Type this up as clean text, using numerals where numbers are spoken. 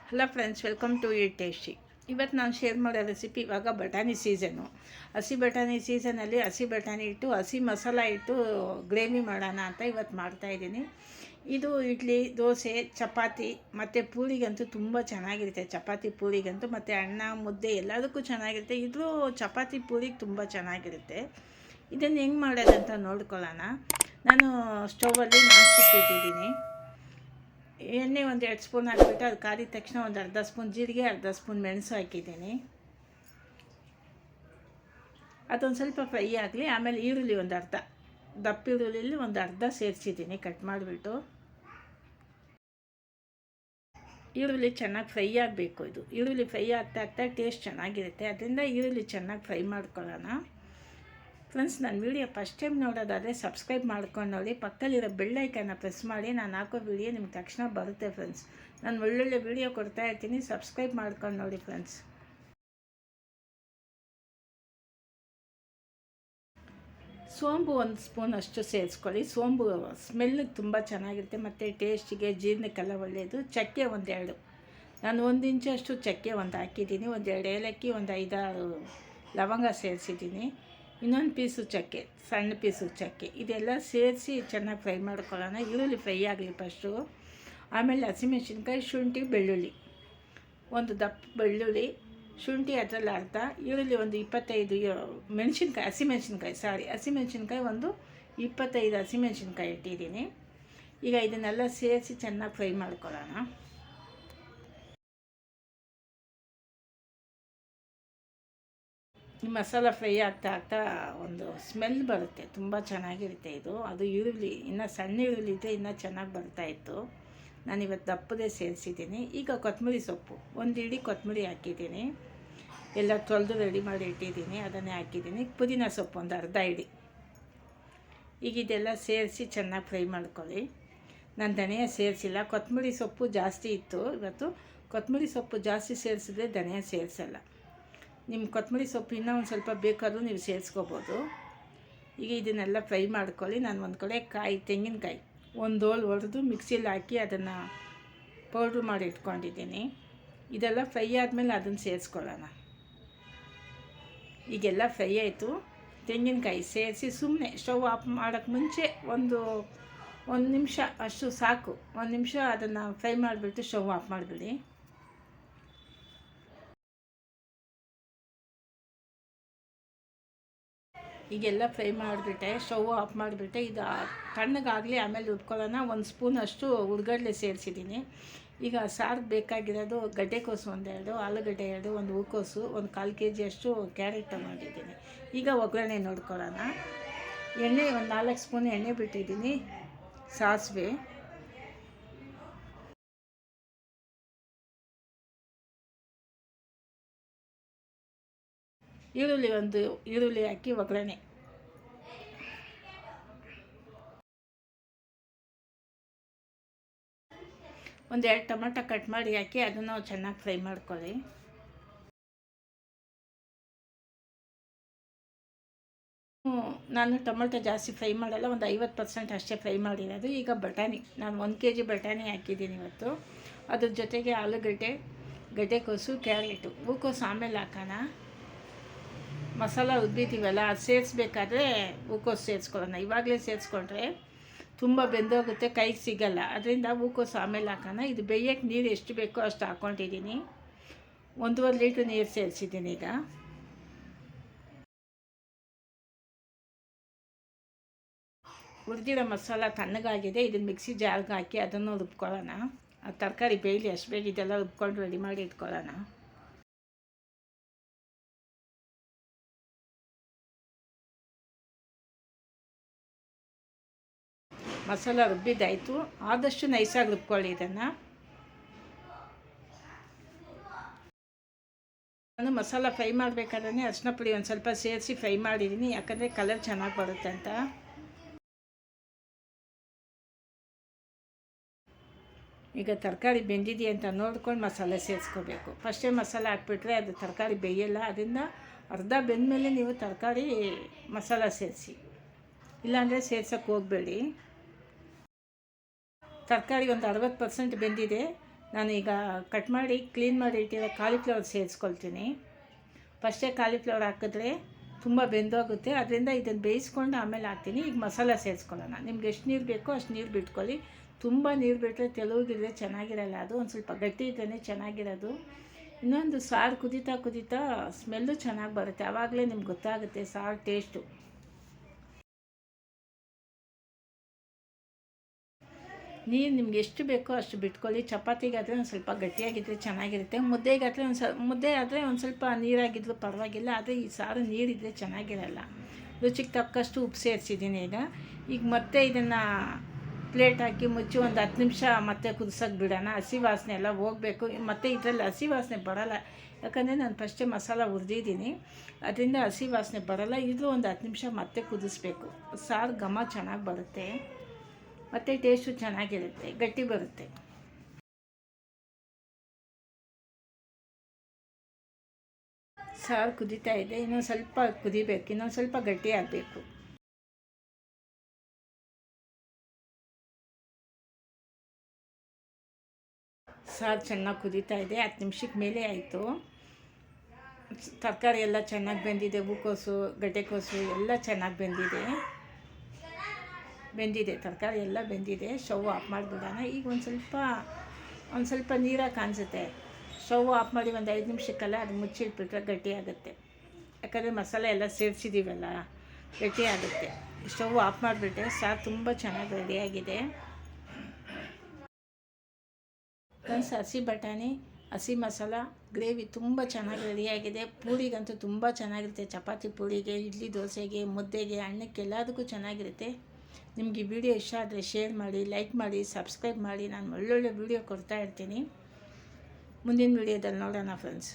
Hello friends, welcome to eat tasty. ಇವತ್ತು ನಾನು share ಮಾಡೋ ರೆಸಿಪಿ, ಇವಾಗ ಬಟಾಣಿ ಸೀಸನ್ನು. ಹಸಿ ಬಟಾಣಿ ಸೀಸನಲ್ಲಿ ಹಸಿ ಬಟಾಣಿ ಇಟ್ಟು ಹಸಿ ಮಸಾಲ ಇಟ್ಟು ಗ್ರೇವಿ ಮಾಡೋಣ ಅಂತ ಇವತ್ತು ಮಾಡ್ತಾಯಿದ್ದೀನಿ. ಇದು ಇಡ್ಲಿ, ದೋಸೆ, ಚಪಾತಿ ಮತ್ತು ಪೂರಿಗಂತೂ ತುಂಬ ಚೆನ್ನಾಗಿರುತ್ತೆ. ಚಪಾತಿ ಪೂರಿಗಂತೂ ಮತ್ತು ಅನ್ನ ಮುದ್ದೆ ಎಲ್ಲದಕ್ಕೂ ಚೆನ್ನಾಗಿರುತ್ತೆ. ಇದು ಚಪಾತಿ ಪೂರಿಗೆ ತುಂಬ ಚೆನ್ನಾಗಿರುತ್ತೆ. ಇದನ್ನು ಹೆಂಗೆ ಮಾಡೋದಂತ ನೋಡ್ಕೊಳ್ಳೋಣ. ನಾನು ಸ್ಟೌವಲ್ಲಿ ನಾನ್ ಸ್ಟಿಕ್ ಇಟ್ಟಿದ್ದೀನಿ. ಎಣ್ಣೆ ಒಂದು 2 ಸ್ಪೂನ್ ಹಾಕಿಬಿಟ್ಟು ಅದು ಕಾದಿದ ತಕ್ಷಣ ಒಂದು ಅರ್ಧ ಸ್ಪೂನ್ ಜೀರಿಗೆ, ಅರ್ಧ ಸ್ಪೂನ್ ಮೆಣಸು ಹಾಕಿದ್ದೀನಿ. ಅದೊಂದು ಸ್ವಲ್ಪ ಫ್ರೈ ಆಗಲಿ. ಆಮೇಲೆ ಈರುಳ್ಳಿ ಒಂದು ಅರ್ಧ, ದಪ್ಪ ಈರುಳ್ಳಿಲಿ ಒಂದು ಅರ್ಧ ಸೇರಿಸಿದ್ದೀನಿ ಕಟ್ ಮಾಡಿಬಿಟ್ಟು. ಈರುಳ್ಳಿ ಚೆನ್ನಾಗಿ ಫ್ರೈ ಆಗಬೇಕು. ಇದು ಈರುಳ್ಳಿ ಫ್ರೈ ಆಗ್ತಾ ಟೇಸ್ಟ್ ಚೆನ್ನಾಗಿರುತ್ತೆ. ಅದರಿಂದ ಈರುಳ್ಳಿ ಚೆನ್ನಾಗಿ ಫ್ರೈ ಮಾಡ್ಕೊಳ್ಳೋಣ. ಫ್ರೆಂಡ್ಸ್, ನನ್ನ ವೀಡಿಯೋ ಫಸ್ಟ್ ಟೈಮ್ ನೋಡೋದಾದರೆ ಸಬ್ಸ್ಕ್ರೈಬ್ ಮಾಡ್ಕೊಂಡು ನೋಡಿ. ಪಕ್ಕದಲ್ಲಿರೋ ಬೆಲ್ ಐಕನ್ನ ಪ್ರೆಸ್ ಮಾಡಿ. ನಾನು ಹಾಕೋ ವೀಡಿಯೋ ನಿಮ್ಗೆ ತಕ್ಷಣ ಬರುತ್ತೆ ಫ್ರೆಂಡ್ಸ್. ನಾನು ಒಳ್ಳೊಳ್ಳೆ ವೀಡಿಯೋ ಕೊಡ್ತಾ ಇರ್ತೀನಿ, ಸಬ್ಸ್ಕ್ರೈಬ್ ಮಾಡ್ಕೊಂಡು ನೋಡಿ ಫ್ರೆಂಡ್ಸ್. ಸೋಂಬು 1 ಸ್ಪೂನ್ ಅಷ್ಟು ಸೇರಿಸ್ಕೊಳ್ಳಿ. ಸೋಂಬು ಸ್ಮೆಲ್ಲಿಗೆ ತುಂಬ ಚೆನ್ನಾಗಿರುತ್ತೆ ಮತ್ತು ಟೇಸ್ಟಿಗೆ, ಜೀರ್ಣಕ್ಕೆಲ್ಲ ಒಳ್ಳೆಯದು. ಚಕ್ಕೆ 1-2, ನಾನು 1 ಇಂಚಷ್ಟು ಚಕ್ಕೆ ಒಂದು ಹಾಕಿದ್ದೀನಿ. 1-2 ಏಲಕ್ಕಿ, ಒಂದು 5-6 ಲವಂಗ ಸೇರಿಸಿದ್ದೀನಿ. ಇನ್ನೊಂದು ಪೀಸು ಚಕ್ಕೆ, ಸಣ್ಣ ಪೀಸು ಚಕ್ಕೆ. ಇದೆಲ್ಲ ಸೇರಿಸಿ ಚೆನ್ನಾಗಿ ಫ್ರೈ ಮಾಡ್ಕೊಳ್ಳೋಣ. ಈರುಳ್ಳಿ ಫ್ರೈ ಆಗಲಿ ಫಸ್ಟು. ಆಮೇಲೆ ಹಸಿಮೆಣ್ಸಿನ್ಕಾಯಿ, ಶುಂಠಿ, ಬೆಳ್ಳುಳ್ಳಿ, ಒಂದು ದಪ್ಪ ಬೆಳ್ಳುಳ್ಳಿ, ಶುಂಠಿ ಅದರಲ್ಲಿ ಅರ್ಧ, ಈರುಳ್ಳಿ ಒಂದು 25 ಮೆಣಸಿನ್ಕಾಯಿ, ಹಸಿಮೆಣ್ಸಿನ್ಕಾಯಿ ಒಂದು 25 ಹಸಿಮೆಣ್ಸಿನ್ಕಾಯಿ ಇಟ್ಟಿದ್ದೀನಿ. ಈಗ ಇದನ್ನೆಲ್ಲ ಸೇರಿಸಿ ಚೆನ್ನಾಗಿ ಫ್ರೈ ಮಾಡ್ಕೊಳ್ಳೋಣ. ಈ ಮಸಾಲ ಫ್ರೈ ಆಗ್ತಾ ಒಂದು ಸ್ಮೆಲ್ ಬರುತ್ತೆ, ತುಂಬ ಚೆನ್ನಾಗಿರುತ್ತೆ ಇದು. ಅದು ಈರುಳ್ಳಿ ಇನ್ನೂ ಸಣ್ಣ ಈರುಳ್ಳಿ ಇದ್ದರೆ ಇನ್ನೂ ಚೆನ್ನಾಗಿ ಬರ್ತಾಯಿತ್ತು. ನಾನಿವತ್ತು ದಪ್ಪದೇ ಸೇರಿಸಿದ್ದೀನಿ. ಈಗ ಕೊತ್ತಂಬರಿ ಸೊಪ್ಪು, ಒಂದು ಇಡೀ ಕೊತ್ತಂಬರಿ ಹಾಕಿದ್ದೀನಿ. ಎಲ್ಲ ತೊಳೆದು ರೆಡಿ ಮಾಡಿ ಇಟ್ಟಿದ್ದೀನಿ, ಅದನ್ನೇ ಹಾಕಿದ್ದೀನಿ. ಪುದೀನ ಸೊಪ್ಪು ಒಂದು ಅರ್ಧ ಇಡಿ. ಈಗ ಇದೆಲ್ಲ ಸೇರಿಸಿ ಚೆನ್ನಾಗಿ ಫ್ರೈ ಮಾಡ್ಕೊಳ್ಳಿ. ನಾನು ಧನಿಯಾ ಸೇರಿಸಿಲ್ಲ, ಕೊತ್ತಂಬರಿ ಸೊಪ್ಪು ಜಾಸ್ತಿ ಇತ್ತು ಇವತ್ತು. ಕೊತ್ತಂಬರಿ ಸೊಪ್ಪು ಜಾಸ್ತಿ ಸೇರಿಸಿದ್ರೆ ಧನಿಯಾ ಸೇರಿಸಲ್ಲ. ನಿಮ್ಮ ಕೊತ್ತಂಬರಿ ಸೊಪ್ಪು ಇನ್ನೂ ಒಂದು ಸ್ವಲ್ಪ ಬೇಕಾದರೂ ನೀವು ಸೇರಿಸ್ಕೋಬೋದು. ಈಗ ಇದನ್ನೆಲ್ಲ ಫ್ರೈ ಮಾಡ್ಕೊಳ್ಳಿ. ನಾನು ಒಂದು ಕಡೆ ತೆಂಗಿನಕಾಯಿ ಒಂದು ಹೋಳು ಹೊಡೆದು ಮಿಕ್ಸಿಲಿ ಹಾಕಿ ಅದನ್ನು ಪೌಡ್ರ್ ಮಾಡಿ ಇಟ್ಕೊಂಡಿದ್ದೀನಿ. ಇದೆಲ್ಲ ಫ್ರೈ ಆದಮೇಲೆ ಅದನ್ನು ಸೇರಿಸ್ಕೊಳ್ಳೋಣ. ಈಗೆಲ್ಲ ಫ್ರೈ ಆಯಿತು. ತೆಂಗಿನಕಾಯಿ ಸೇರಿಸಿ ಸುಮ್ಮನೆ ಸ್ಟವ್ ಆಫ್ ಮಾಡೋಕ್ಕೆ ಮುಂಚೆ ಒಂದು ನಿಮಿಷ ಅಷ್ಟು ಸಾಕು. 1 ನಿಮಿಷ ಅದನ್ನು ಫ್ರೈ ಮಾಡಿಬಿಟ್ಟು ಸ್ಟವ್ ಆಫ್ ಮಾಡಿಬಿಡಿ. ಈಗೆಲ್ಲ ಫ್ರೈ ಮಾಡಿಬಿಟ್ಟೆ, ಸ್ಟವ್ ಆಫ್ ಮಾಡಿಬಿಟ್ಟೆ. ಇದು ತಣ್ಣಗಾಗಲಿ, ಆಮೇಲೆ ಉಟ್ಕೊಳ್ಳೋಣ. 1 ಸ್ಪೂನ್ ಅಷ್ಟು ಹುರ್ಗಡ್ಲೆ ಸೇರಿಸಿದ್ದೀನಿ. ಈಗ ಸಾರಿಗೆ ಬೇಕಾಗಿರೋದು ಗಡ್ಡೆಕೋಸು 1-2, ಆಲೂಗಡ್ಡೆ 2, ಒಂದು ಹೂಕೋಸು, ಒಂದು 1/4 kg ಅಷ್ಟು ಕ್ಯಾರೆಟ್ ತೊಗೊಂಡಿದ್ದೀನಿ. ಈಗ ಒಗ್ಗರಣೆ ನೋಡ್ಕೊಳ್ಳೋಣ. ಎಣ್ಣೆ ಒಂದು 4 ಸ್ಪೂನ್ ಎಣ್ಣೆ ಬಿಟ್ಟಿದ್ದೀನಿ. ಸಾಸಿವೆ, ಈರುಳ್ಳಿ ಹಾಕಿ ಒಗ್ಗರಣೆ. ಒಂದು 2 ಟೊಮೆಟೊ ಕಟ್ ಮಾಡಿ ಹಾಕಿ ಅದನ್ನು ಚೆನ್ನಾಗಿ ಫ್ರೈ ಮಾಡ್ಕೊಳ್ಳಿ. ನಾನು ಟೊಮೆಟೊ ಜಾಸ್ತಿ ಫ್ರೈ ಮಾಡಲ್ಲ, ಒಂದು 50% ಅಷ್ಟೇ ಫ್ರೈ ಮಾಡಿರೋದು. ಈಗ ಬಟಾಣಿ, ನಾನು 1 kg ಬಟಾಣಿ ಹಾಕಿದ್ದೀನಿ ಇವತ್ತು. ಅದ್ರ ಜೊತೆಗೆ ಆಲೂಗಡ್ಡೆ, ಗಡ್ಡೆಕೋಸು, ಕ್ಯಾರೆಟು, ಹೂಕೋಸು ಆಮೇಲೆ ಹಾಕೋಣ. ಮಸಾಲ ರುಬ್ಬಿದ್ದೀವಲ್ಲ, ಅದು ಸೇರಿಸ್ಬೇಕಾದ್ರೆ ಹೂಕೋಸು ಸೇರಿಸ್ಕೊಳ್ಳೋಣ. ಇವಾಗಲೇ ಸೇರಿಸ್ಕೊಂಡ್ರೆ ತುಂಬ ಬೆಂದೋಗುತ್ತೆ, ಕೈಗೆ ಸಿಗಲ್ಲ. ಅದರಿಂದ ಹೂಕೋಸು ಆಮೇಲೆ ಹಾಕೋಣ. ಇದು ಬೇಯಕ್ಕೆ ನೀರು ಎಷ್ಟು ಬೇಕೋ ಅಷ್ಟು ಹಾಕ್ಕೊಂಡಿದ್ದೀನಿ. 1.5 ಲೀಟ್ರ್ ನೀರು ಸೇರಿಸಿದ್ದೀನಿ. ಈಗ ಹುರಿದಿರೋ ಮಸಾಲ ತಣ್ಣಗಾಗಿದೆ. ಇದನ್ನು ಮಿಕ್ಸಿ ಜಾರ್ಗೆ ಹಾಕಿ ಅದನ್ನು ರುಬ್ಕೊಳ್ಳೋಣ. ಆ ತರಕಾರಿ ಬೇಯಲಿ, ಅಷ್ಟು ಬೇಗ ಇದೆಲ್ಲ ರುಬ್ಕೊಂಡು ರೆಡಿ ಮಾಡಿ ಇಟ್ಕೊಳ್ಳೋಣ. ಮಸಾಲ ರುಬ್ಬಿದ್ದಾಯಿತು. ಆದಷ್ಟು ನೈಸಾಗಿ ರುಬ್ಕೊಳ್ಳಿ ಇದನ್ನು. ನಾನು ಮಸಾಲ ಫ್ರೈ ಮಾಡಬೇಕಾದ್ರೆ ಅರಿಶಿನ ಪುಡಿ ಒಂದು ಸ್ವಲ್ಪ ಸೇರಿಸಿ ಫ್ರೈ ಮಾಡಿದ್ದೀನಿ, ಯಾಕಂದರೆ ಕಲರ್ ಚೆನ್ನಾಗಿ ಬರುತ್ತೆ ಅಂತ. ಈಗ ತರಕಾರಿ ಬೆಂದಿದೆಯಾ ಅಂತ ನೋಡ್ಕೊಂಡು ಮಸಾಲೆ ಸೇರಿಸ್ಕೋಬೇಕು. ಫಸ್ಟೇ ಮಸಾಲೆ ಹಾಕ್ಬಿಟ್ರೆ ಅದು ತರಕಾರಿ ಬೇಯಲ್ಲ. ಅದರಿಂದ ಅರ್ಧ ಬೆಂದಮೇಲೆ ನೀವು ತರಕಾರಿ ಮಸಾಲ ಸೇರಿಸಿ, ಇಲ್ಲಾಂದರೆ ಸೇರ್ಸೋಕ್ಕೆ ಹೋಗಬೇಡಿ. ತರಕಾರಿ ಒಂದು 60% ಬೆಂದಿದೆ. ನಾನೀಗ ಕಟ್ ಮಾಡಿ ಕ್ಲೀನ್ ಮಾಡಿ ಇಟ್ಟಿರೋ ಕಾಲಿಫ್ಲವರ್ ಸೇರಿಸ್ಕೊಳ್ತೀನಿ. ಫಸ್ಟೇ ಕಾಲಿಫ್ಲವರ್ ಹಾಕಿದ್ರೆ ತುಂಬ ಬೆಂದೋಗುತ್ತೆ, ಅದರಿಂದ ಇದನ್ನು ಬೇಯಿಸ್ಕೊಂಡು ಆಮೇಲೆ ಹಾಕ್ತೀನಿ. ಈಗ ಮಸಾಲ ಸೇರಿಸ್ಕೊಳ್ಳೋಣ. ನಿಮ್ಗೆ ಎಷ್ಟು ನೀರು ಬೇಕೋ ಅಷ್ಟು ನೀರು ಬಿಟ್ಕೊಳ್ಳಿ. ತುಂಬ ನೀರು ಬಿಟ್ಟರೆ ತೆಳುಗಿದ್ರೆ ಚೆನ್ನಾಗಿರಲ್ಲ, ಅದು ಒಂದು ಸ್ವಲ್ಪ ಗಟ್ಟಿ ಇದ್ರೇ ಚೆನ್ನಾಗಿರೋದು. ಇನ್ನೊಂದು ಸಾರು ಕುದೀತಾ ಸ್ಮೆಲ್ಲು ಚೆನ್ನಾಗಿ ಬರುತ್ತೆ, ಆವಾಗಲೇ ನಿಮ್ಗೆ ಗೊತ್ತಾಗುತ್ತೆ ಸಾರು ಟೇಸ್ಟು. ನೀರು ನಿಮ್ಗೆ ಎಷ್ಟು ಬೇಕೋ ಅಷ್ಟು ಬಿಟ್ಕೊಳ್ಳಿ. ಚಪಾತಿಗಾದರೆ ಒಂದು ಸ್ವಲ್ಪ ಗಟ್ಟಿಯಾಗಿದ್ದರೆ ಚೆನ್ನಾಗಿರುತ್ತೆ, ಮುದ್ದೆಗಾದರೆ ಮುದ್ದೆ ಆದರೆ ಒಂದು ಸ್ವಲ್ಪ ನೀರಾಗಿದ್ದರೂ ಪರವಾಗಿಲ್ಲ, ಆದರೆ ಈ ಸಾರು ನೀರಿದ್ದರೆ ಚೆನ್ನಾಗಿರಲ್ಲ. ರುಚಿಗೆ ತಕ್ಕಷ್ಟು ಉಪ್ಪು ಸೇರಿಸಿದ್ದೀನಿ. ಈಗ ಮತ್ತೆ ಇದನ್ನು ಪ್ಲೇಟ್ ಹಾಕಿ ಮುಚ್ಚಿ ಒಂದು 10 ನಿಮಿಷ ಮತ್ತೆ ಕುದಿಸೋಕೆ ಬಿಡೋಣ. ಹಸಿ ವಾಸನೆ ಎಲ್ಲ ಹೋಗಬೇಕು. ಮತ್ತು ಇದರಲ್ಲಿ ಹಸಿ ವಾಸನೆ ಬರೋಲ್ಲ, ಯಾಕಂದರೆ ನಾನು ಫಸ್ಟೇ ಮಸಾಲ ಹುರಿದಿದ್ದೀನಿ, ಅದರಿಂದ ಹಸಿ ವಾಸನೆ ಬರೋಲ್ಲ. ಇದು ಒಂದು 10 ನಿಮಿಷ ಮತ್ತೆ ಕುದಿಸ್ಬೇಕು. ಸಾರು ಘಮ ಚೆನ್ನಾಗಿ ಬರುತ್ತೆ, ಮತ್ತು ಟೇಸ್ಟು ಚೆನ್ನಾಗಿರುತ್ತೆ, ಗಟ್ಟಿ ಬರುತ್ತೆ. ಸಾರು ಕುದೀತಾ ಇದೆ, ಇನ್ನೊಂದು ಸ್ವಲ್ಪ ಕುದಿಬೇಕು, ಇನ್ನೊಂದು ಸ್ವಲ್ಪ ಗಟ್ಟಿ ಆಗಬೇಕು. ಸಾರು ಚೆನ್ನಾಗಿ ಕುದೀತಾ ಇದೆ, 10 ನಿಮಿಷಕ್ಕೆ ಮೇಲೆ ಆಯಿತು. ತರಕಾರಿ ಎಲ್ಲ ಚೆನ್ನಾಗಿ ಬೆಂದಿದೆ, ಹೂಕೋಸು ಗಡ್ಡೆಕೋಸು ಎಲ್ಲ ಚೆನ್ನಾಗಿ ಬೆಂದಿದೆ, ತರಕಾರಿ ಎಲ್ಲ ಬೆಂದಿದೆ. ಸ್ಟವ್ ಆಫ್ ಮಾಡಿಬಿಡೋಣ. ಈಗ ಒಂದು ಸ್ವಲ್ಪ ನೀರಾಗಿ ಕಾಣಿಸುತ್ತೆ. ಸ್ಟವ್ ಆಫ್ ಮಾಡಿ ಒಂದು 5 ನಿಮಿಷಕ್ಕೆಲ್ಲ ಅದು ಮುಚ್ಚಿಟ್ಬಿಟ್ರೆ ಗಟ್ಟಿ ಆಗುತ್ತೆ, ಯಾಕಂದರೆ ಮಸಾಲೆ ಎಲ್ಲ ಸೇರಿಸಿದ್ದೀವಲ್ಲ, ಗಟ್ಟಿ ಆಗುತ್ತೆ. ಸ್ಟವ್ ಆಫ್ ಮಾಡಿಬಿಟ್ರೆ ಸಾರು ತುಂಬ ಚೆನ್ನಾಗಿ ರೆಡಿಯಾಗಿದೆ. ಹಸಿ ಬಟಾಣಿ, ಹಸಿ ಮಸಾಲ ಗ್ರೇವಿ ತುಂಬ ಚೆನ್ನಾಗಿ ರೆಡಿಯಾಗಿದೆ. ಪೂರಿಗಂತೂ ತುಂಬ ಚೆನ್ನಾಗಿರುತ್ತೆ, ಚಪಾತಿ ಪೂರಿಗೆ, ಇಡ್ಲಿ ದೋಸೆಗೆ, ಮುದ್ದೆಗೆ, ಅನ್ನಕ್ಕೆ ಎಲ್ಲದಕ್ಕೂ ಚೆನ್ನಾಗಿರುತ್ತೆ. ನಿಮಗೆ ಈ ವಿಡಿಯೋ ಇಷ್ಟ ಆದರೆ ಶೇರ್ ಮಾಡಿ, ಲೈಕ್ ಮಾಡಿ, ಸಬ್ಸ್ಕ್ರೈಬ್ ಮಾಡಿ. ನಾನು ಒಳ್ಳೊಳ್ಳೆ ವಿಡಿಯೋ ಕೊಡ್ತಾ ಇರ್ತೀನಿ. ಮುಂದಿನ ವಿಡಿಯೋದಲ್ಲಿ ನೋಡೋಣ ಫ್ರೆಂಡ್ಸ್.